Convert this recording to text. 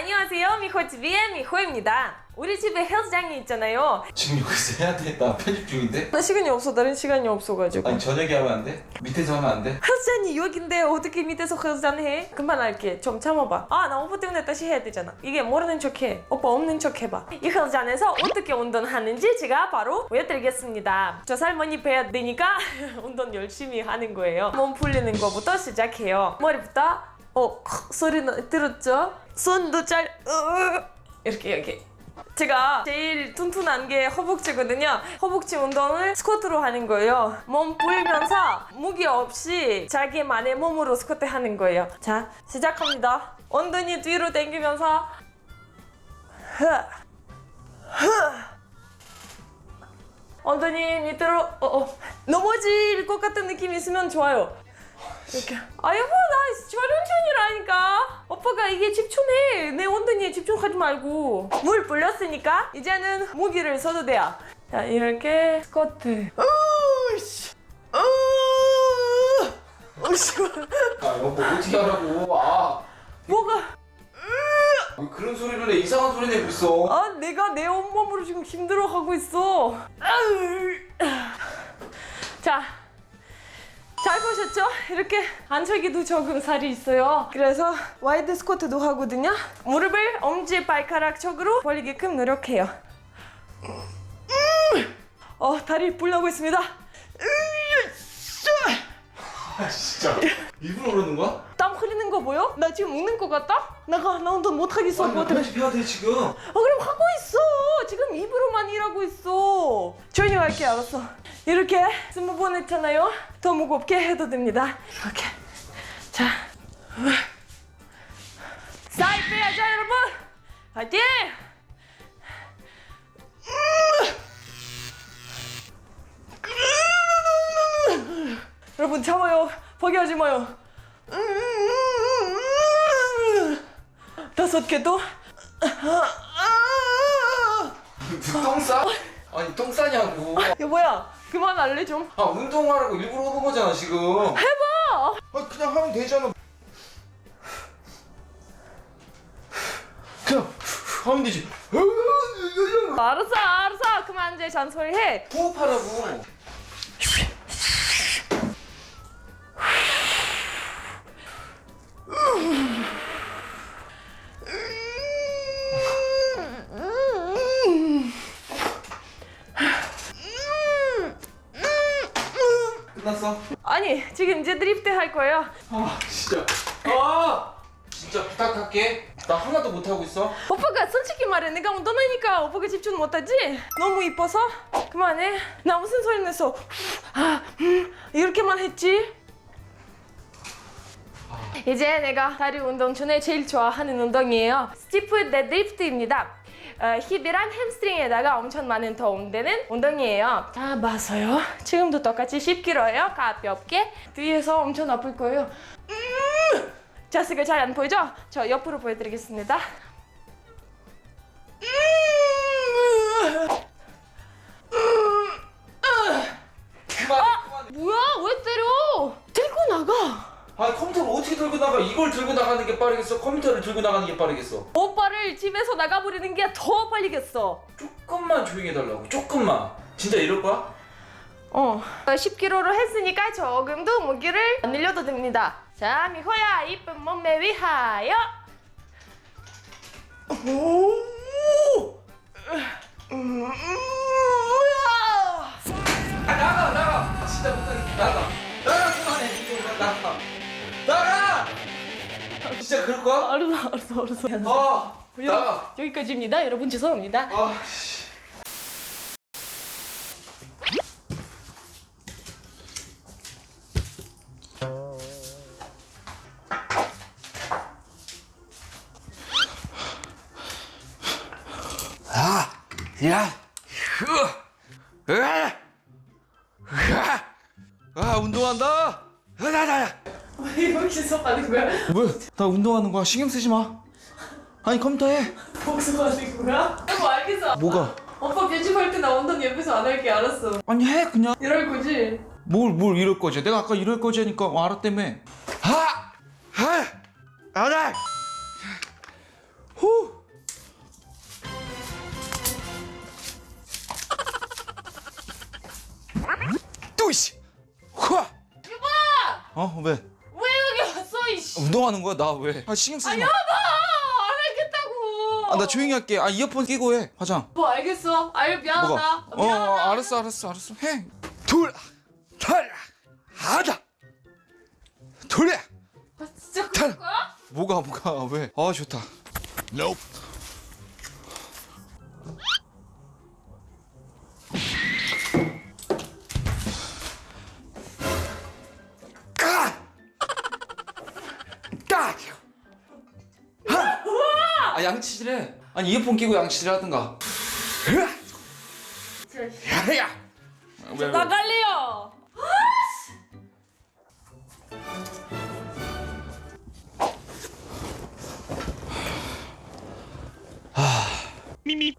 안녕하세요, 미호TV의 미호입니다. 우리 집에 헬스장이 있잖아요. 지금 여기서 해야 돼? 나 편집 중인데? 나 시간이 없어. 다른 시간이 없어가지고. 아니 저녁에 하면 안 돼? 밑에서 하면 안 돼? 헬스장이 여긴데 어떻게 밑에서 헬스장 해? 금방 할게. 좀 참아봐. 아, 나 오빠 때문에 다시 해야 되잖아. 이게 모르는 척해. 오빠 없는 척 해봐. 이 헬스장에서 어떻게 운동하는지 제가 바로 보여드리겠습니다. 저 살머니 빼야 되니까 운동 열심히 하는 거예요. 몸 풀리는 거부터 시작해요. 머리부터 소리 들었죠? 손도 이렇게 제가 제일 튼튼한 게 허벅지거든요. 허벅지 운동을 스쿼트로 하는 거예요. 몸 풀면서 무게 없이 자기만의 몸으로 스쿼트 하는 거예요. 자, 시작합니다. 엉덩이 뒤로 당기면서 엉덩이 밑으로 넘어질 것 같은 느낌이 있으면 좋아요. 이렇게. 아, 여보, 나 촬영 중이라니까. 오빠가 이게 집중해. 내 엉덩이에 집중하지 말고. 물 불렸으니까 이제는 무기를 써도 돼요. 자, 이렇게 스쿼트. 아 여보 어떻게 하라고? 뭐가? 왜 그런 소리를 내? 이상한 소리 내고 있어. 아, 내가 내 온몸으로 지금 힘들어하고 있어. 자, 잘 보셨죠? 이렇게 안쪽에도 조금 살이 있어요. 그래서 와이드 스쿼트도 하거든요. 무릎을 엄지 발가락 쪽으로 벌리게끔 노력해요. 다리 불려고 있습니다. 아 진짜 일부러 그러는 거야? 땀 흐르는 거 보여? 나 지금 웃는 거 같다? 나 운동 못하겠어. 아니 나 편집해야 돼 지금. 그럼 하고 있어. 지금 입으로만 일하고 있어. 조용히 할게. 알았어. 이렇게 20번 했잖아요. 더 무겁게 해도 됩니다. 이렇게. 자, 살 빼야죠, 여러분. 화이팅! 여러분 참아요. 포기하지 마요. 5개 또. 똥 싸? 아니 똥 싸냐고. 여보야, 그만할래 좀? 아 운동하라고 일부러 오는 거잖아 지금. 해봐. 아 그냥 하면 되잖아. 그냥 하면 되지. 알았어. 그만 이제 잔소리해. 호흡하라고. 끝났어? 아니, 지금 이제 드리프트 할 거예요. 아 진짜. 진짜 부탁할게. 나 하나도 못 하고 있어. 오빠가 솔직히 말해. 내가 운동하니까 오빠가 집중 못하지? 너무 이뻐서? 그만해. 나 무슨 소리 냈어? 이렇게만 했지? 이제 내가 다리 운동 중에 제일 좋아하는 운동이에요. 스티프 데드리프트입니다. 힙이랑 햄스트링에다가 엄청 많은 도움되는 운동이에요. 자, 봐서요. 지금도 똑같이 10kg예요. 가볍게. 뒤에서 엄청 아플 거예요. 자세가 잘 안 보이죠? 저 옆으로 보여드리겠습니다. 그만해. 뭐야? 왜 때려? 들고 나가. 아니 컴퓨터를 어떻게 들고 나가? 이걸 들고 나가는 게 빠르겠어? 컴퓨터를 들고 나가는 게 빠르겠어? 오빠를 집에서 나가버리는 게 더 빨리겠어. 조금만 조용히 해달라고. 조금만. 진짜 이럴 거야? 10kg로 했으니까 조금 더 무게를 안 늘려도 됩니다. 자, 미호야, 이쁜 몸매 위하여. 나가! 진짜 못하겠다. 나가! 그만해. 나가! 진짜 그럴 거야? 알았어. 나가! 여기까지입니다. 여러분 죄송합니다. 씨. 운동한다. 왜 여기서 하는 거야? 뭐야? 나 운동하는 거야. 신경 쓰지 마. 아니 컴퓨터 해. 복수하는 거야? 알겠어. 뭐가? 오빠 편집할 때 나 운동 옆에서 안 할게. 알았어. 아니 해 그냥. 이럴 거지? 뭘 이럴 거지? 내가 아까 이럴 거지 하니까 알았다며. 안 해. 후. 어 왜? 왜 여기 왔어 이씨. 운동하는 거야 나 왜? 아 신경 쓰지 마. 여보 안 알겠다고. 아 나 조용히 할게. 아 이어폰 끼고 해 화장. 뭐 알겠어. 미안하다. 뭐가? 미안하다. 알았어 해. 둘, 셋, 하나, 둘. 아, 진짜 그럴 거야? 뭐가 왜? 아 좋다. 까! 아 양치질해. 아니 이어폰 끼고 양치질 하든가. 야야. 왜? 나갈래요. 미미